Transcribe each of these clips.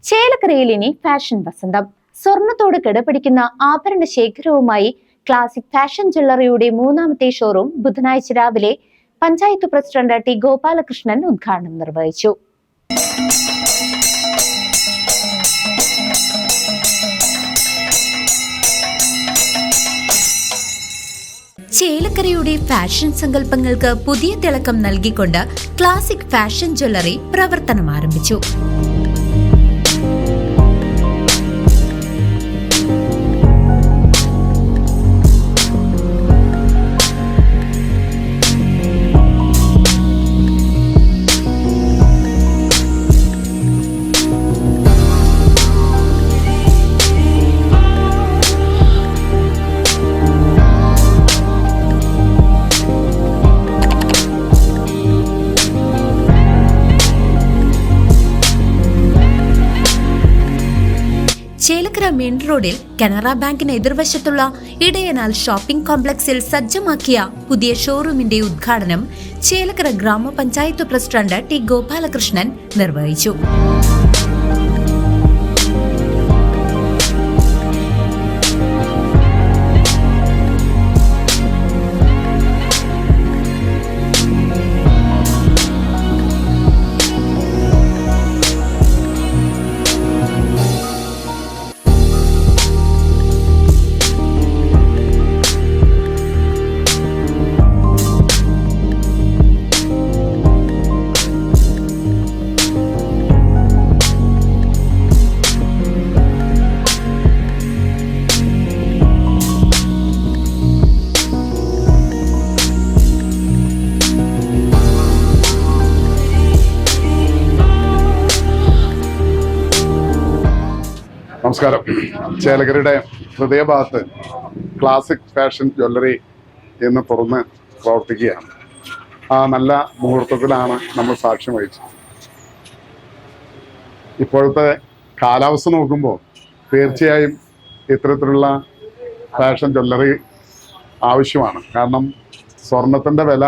ചേലക്കരയിൽ ഇനി ഫാഷൻ വസന്തം. സ്വർണത്തോട് കിടപിടിക്കുന്ന ആഭരണ ശേഖരവുമായി ക്ലാസിക് ഫാഷൻ ജ്വല്ലറിയുടെ മൂന്നാമത്തെ ഷോറൂം ബുധനാഴ്ച രാവിലെ പഞ്ചായത്ത് പ്രസിഡന്റ് ടി ഗോപാലകൃഷ്ണൻ ഉദ്ഘാടനം നിർവഹിച്ചു. ചേലക്കരയുടെ ഫാഷൻ സങ്കല്പങ്ങൾക്ക് പുതിയ തിളക്കം നൽകിക്കൊണ്ട് ക്ലാസിക് ഫാഷൻ ജ്വല്ലറി പ്രവർത്തനം ആരംഭിച്ചു. ചേലക്കര മെയിൻ റോഡിൽ കനറ ബാങ്കിന് എതിർവശത്തുള്ള ഇടയനാൽ ഷോപ്പിംഗ് കോംപ്ലക്സിൽ സജ്ജമാക്കിയ പുതിയ ഷോറൂമിന്റെ ഉദ്ഘാടനം ചേലക്കര ഗ്രാമപഞ്ചായത്ത് പ്രസിഡന്റ് ടി ഗോപാലകൃഷ്ണൻ നിർവഹിച്ചു. നമസ്കാരം. ചേലക്കരയുടെ ഹൃദയഭാഗത്ത് ക്ലാസിക് ഫാഷൻ ജ്വല്ലറി എന്ന് തുറന്ന് പ്രവർത്തിക്കുകയാണ്. ആ നല്ല മുഹൂർത്തത്തിലാണ് നമ്മൾ സാക്ഷ്യം വഹിച്ചത്. ഇപ്പോഴത്തെ കാലാവസ്ഥ നോക്കുമ്പോൾ തീർച്ചയായും ഇത്തരത്തിലുള്ള ഫാഷൻ ജ്വല്ലറി ആവശ്യമാണ്. കാരണം സ്വർണത്തിൻ്റെ വില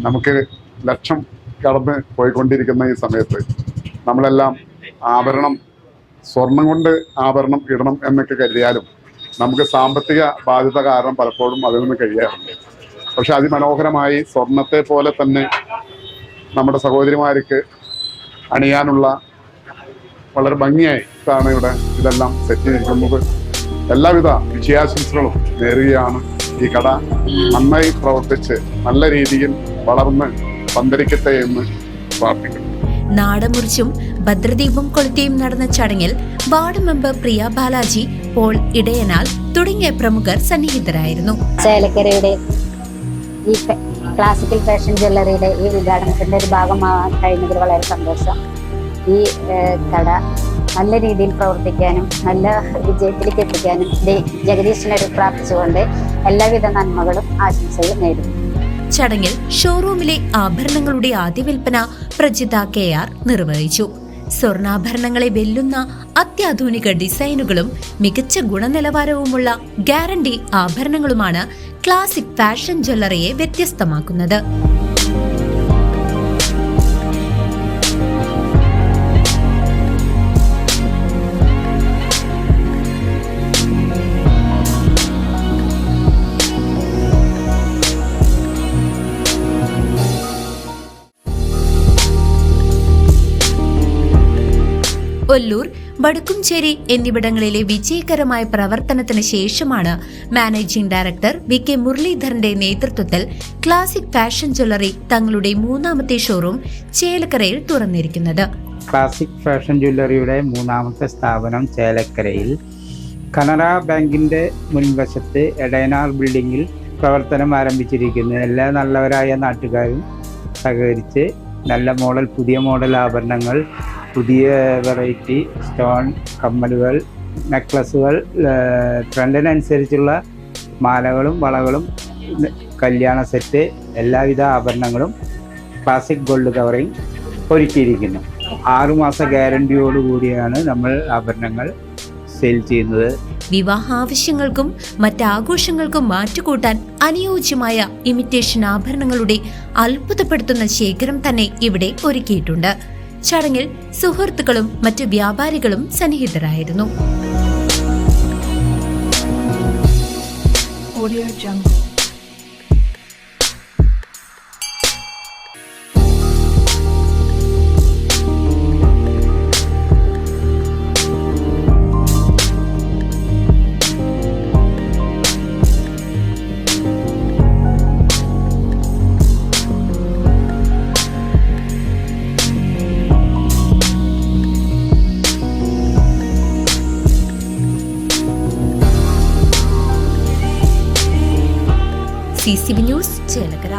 നമുക്ക് ലക്ഷം കടന്ന് പോയിക്കൊണ്ടിരിക്കുന്ന ഈ സമയത്ത് നമ്മളെല്ലാം സ്വർണം കൊണ്ട് ആഭരണം ഇടണം എന്നൊക്കെ കരുതിയാലും നമുക്ക് സാമ്പത്തിക ബാധ്യത കാരണം പലപ്പോഴും അതിൽ നിന്ന് കഴിയാറുണ്ട്. പക്ഷെ അതിമനോഹരമായി സ്വർണത്തെ പോലെ തന്നെ നമ്മുടെ സഹോദരിമാർക്ക് അണിയാനുള്ള വളരെ ഭംഗിയായിട്ടാണ് ഇവിടെ ഇതെല്ലാം സെറ്റ് ചെയ്തിരിക്കുന്നത്. എല്ലാവിധ വിജയാശംസകളും നേരുകയാണ്. ഈ കട നന്നായി പ്രവർത്തിച്ച് നല്ല രീതിയിൽ വളർന്ന് പന്തലിക്കട്ടെ എന്ന് പ്രാർത്ഥിക്കുന്നു. നാടമുറിച്ചും ഭദ്രദീപം കൊളുത്തിയും നടന്ന ചടങ്ങിൽ വാർഡ് മെമ്പർ പ്രിയ ബാലാജി, പോൾ ഇടയനാൽ തുടങ്ങിയ പ്രമുഖർ സന്നിഹിതരായിരുന്നു. ചേലക്കരയുടെ ഈ ക്ലാസിക്കൽ ഫാഷൻ ജ്വല്ലറിയുടെ ഈ ഉദ്ഘാടനത്തിന്റെ ഒരു ഭാഗമാകാൻ കഴിഞ്ഞതിൽ വളരെ സന്തോഷം. ഈ കട നല്ല രീതിയിൽ പ്രവർത്തിക്കാനും നല്ല വിജയത്തിലേക്ക് എത്തിക്കാനും ജഗദീശനോട് പ്രാർത്ഥിച്ചുകൊണ്ട് എല്ലാവിധ നന്മകളും ആശംസകളും നേടുന്നു. ചടങ്ങിൽ ഷോറൂമിലെ ആഭരണങ്ങളുടെ ആദ്യ വിൽപ്പന പ്രജിത KR നിർവഹിച്ചു. സ്വർണ്ണാഭരണങ്ങളെ വെല്ലുന്ന അത്യാധുനിക ഡിസൈനുകളും മികച്ച ഗുണനിലവാരവുമുള്ള ഗ്യാരണ്ടി ആഭരണങ്ങളുമാണ് ക്ലാസിക് ഫാഷൻ ജ്വല്ലറിയെ വ്യത്യസ്തമാക്കുന്നത്. ഒല്ലൂർ, വടക്കുംചേരി എന്നിവിടങ്ങളിലെ വിജയകരമായ പ്രവർത്തനത്തിന് ശേഷമാണ് മാനേജിംഗ് ഡയറക്ടർ VK മുരളീധരന്റെ നേതൃത്വത്തിൽ ക്ലാസിക് ഫാഷൻ ജ്വല്ലറി തങ്ങളുടെ മൂന്നാമത്തെ ഷോറൂം ചേലക്കരയിൽ തുറന്നിരിക്കുന്നത്. ക്ലാസിക് ഫാഷൻ ജ്വല്ലറിയുടെ മൂന്നാമത്തെ സ്ഥാപനം ചേലക്കരയിൽ കനറ ബാങ്കിന്റെ മുൻവശത്ത് എടയനാർ ബിൽഡിംഗിൽ പ്രവർത്തനം ആരംഭിച്ചിരിക്കുന്നു. എല്ലാ നല്ലവരായ നാട്ടുകാരും സഹകരിച്ച് നല്ല പുതിയ മോഡൽ ആഭരണങ്ങൾ, പുതിയ വെറൈറ്റി സ്റ്റോൺ കമ്മലുകൾ, നെക്ലസുകൾ, ട്രെൻഡിനനുസരിച്ചുള്ള മാലകളും വളകളും, കല്യാണ സെറ്റ്, എല്ലാവിധ ആഭരണങ്ങളും ക്ലാസിക് ഗോൾഡ് കവറിങ് ഒരുക്കിയിരിക്കുന്നു. 6 മാസ ഗ്യാരണ്ടിയോടുകൂടിയാണ് നമ്മൾ ആഭരണങ്ങൾ സെയിൽ ചെയ്യുന്നത്. വിവാഹാവശ്യങ്ങൾക്കും മറ്റാഘോഷങ്ങൾക്കും മാറ്റുകൂട്ടാൻ അനുയോജ്യമായ ഇമിറ്റേഷൻ ആഭരണങ്ങളുടെ അത്ഭുതപ്പെടുത്തുന്ന ശേഖരം തന്നെ ഇവിടെ ഒരുക്കിയിട്ടുണ്ട്. ചടങ്ങിൽ സുഹൃത്തുക്കളും മറ്റു വ്യാപാരികളും സന്നിഹിതരായിരുന്നു. CCB news Chelakkara.